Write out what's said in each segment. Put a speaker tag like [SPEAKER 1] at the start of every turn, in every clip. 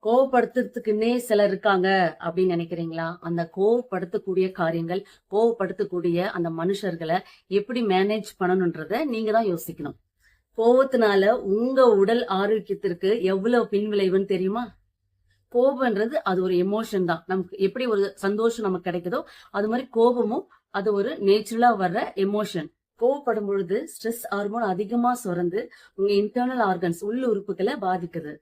[SPEAKER 1] கோவப்படுத்துறதுக்குன்னே சிலர் இருக்காங்க அப்படின்னு நினைக்கிறீங்களா? அந்த கோவப்படுத்தக்கூடிய காரியங்கள், கோவப்படுத்தக்கூடிய அந்த மனுஷர்களை எப்படி மேனேஜ் பண்ணணும்ன்றத நீங்க தான் யோசிக்கணும். கோவத்தினால உங்க உடல் ஆரோக்கியத்திற்கு எவ்வளவு பின்விளைவுன்னு தெரியுமா? கோபம்ன்றது அது ஒரு எமோஷன் தான். நமக்கு எப்படி ஒரு சந்தோஷம் நமக்கு கிடைக்குதோ, அது மாதிரி கோபமும் அது ஒரு நேச்சுரலா வர்ற எமோஷன். கோவப்படும் பொழுது ஸ்ட்ரெஸ் ஹார்மோன் அதிகமா சுரந்து உங்க இன்டர்னல் ஆர்கன்ஸ் உள் உறுப்புகளை பாதிக்குது.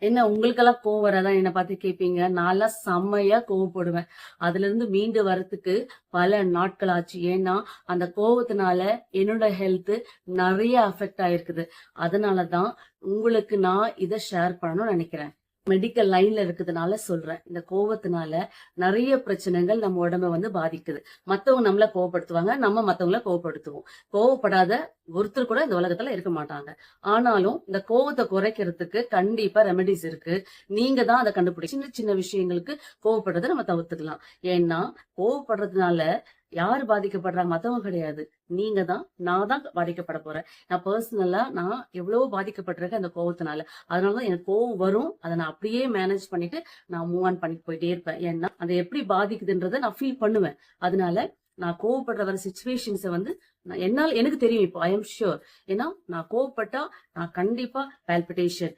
[SPEAKER 1] என்ன உங்களுக்கெல்லாம் கோவம் வராதா? என்ன பார்த்து கேட்பீங்க. நான்லாம் செம்மையா கோவப்படுவேன். அதுல இருந்து மீண்டு வரத்துக்கு பல நாட்கள் ஆச்சு. ஏன்னா அந்த கோவத்தினால என்னோட ஹெல்த் நிறைய அஃபெக்ட் ஆயிருக்குது. அதனாலதான் உங்களுக்கு நான் இதை ஷேர் பண்ணணும்னு நினைக்கிறேன். மெடிக்கல் லைன்ல இருக்கிறதுனால சொல்றேன். இந்த கோவத்தினால நிறைய பிரச்சனைகள் நம்ம உடம்ப வந்து பாதிக்குது. மத்தவங்க நம்மள கோவப்படுத்துவாங்க, நம்ம மத்தவங்கள கோவப்படுத்துவோம். கோவப்படாத ஒருத்தர் கூட இந்த உலகத்துல இருக்க மாட்டாங்க. ஆனாலும் இந்த கோவத்தை குறைக்கிறதுக்கு கண்டிப்பா ரெமெடிஸ் இருக்கு. நீங்க தான் அதை கண்டுபிடிச்சு சின்ன சின்ன விஷயங்களுக்கு கோவப்படுறதை நம்ம தவிர்த்துக்கலாம். ஏன்னா கோவப்படுறதுனால யாரு பாதிக்கப்படுறாங்க? மத்தவங்க கிடையாது. நீங்க தான், நான் தான் பாதிக்கப்பட போறேன். நான் பர்சனலா நான் எவ்வளவோ பாதிக்கப்பட்டிருக்கேன் அந்த கோவத்தினால. அதனாலதான் எனக்கு கோவம் வரும். அதை நான் அப்படியே மேனேஜ் பண்ணிட்டு நான் மூவ் ஆன் பண்ணிட்டு போயிட்டே இருப்பேன். ஏன்னா அதை எப்படி பாதிக்குதுன்றதை நான் ஃபீல் பண்ணுவேன். அதனால நான் கோவப்படுற வர சுச்சுவேஷன்ஸை வந்து என்னால் எனக்கு தெரியும். இப்போ ஐ எம் ஷுர். ஏன்னா நான் கோவப்பட்டா நான் கண்டிப்பா பால்பிட்டேஷன்,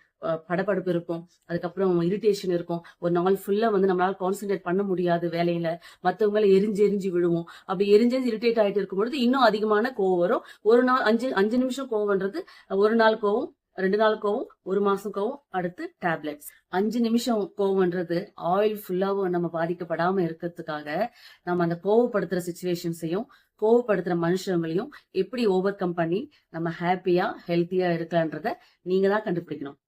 [SPEAKER 1] படபடப்பு இருக்கும். அதுக்கப்புறம் இரிட்டேஷன் இருக்கும். ஒரு நாள் ஃபுல்லா வந்து நம்மளால கான்சென்ட்ரேட் பண்ண முடியாது வேலையில. மத்தவங்கள எரிஞ்சு எரிஞ்சு விழுவோம். அப்படி எரிஞ்சு இரிட்டேட் ஆயிட்டு இருக்கும் பொழுது இன்னும் அதிகமான கோவம் வரும். ஒரு நாள் 5 நிமிஷம் கோவம்ன்றது ஒரு நாள் கோவம், 2 நாள் கோவம், 1 மாசம் கோவம், அடுத்து டேப்லெட்ஸ். 5 நிமிஷம் கோவம்ன்றது ஆயில் ஃபுல்லாவும் நம்ம பாதிக்கப்படாம இருக்கிறதுக்காக நம்ம அந்த கோவப்படுத்துற சுச்சுவேஷன்ஸையும் கோவப்படுத்துற மனுஷங்களையும் எப்படி ஓவர் கம் பண்ணி நம்ம ஹாப்பியா ஹெல்த்தியா இருக்கலான்றத நீங்க தான் கண்டுபிடிக்கணும்.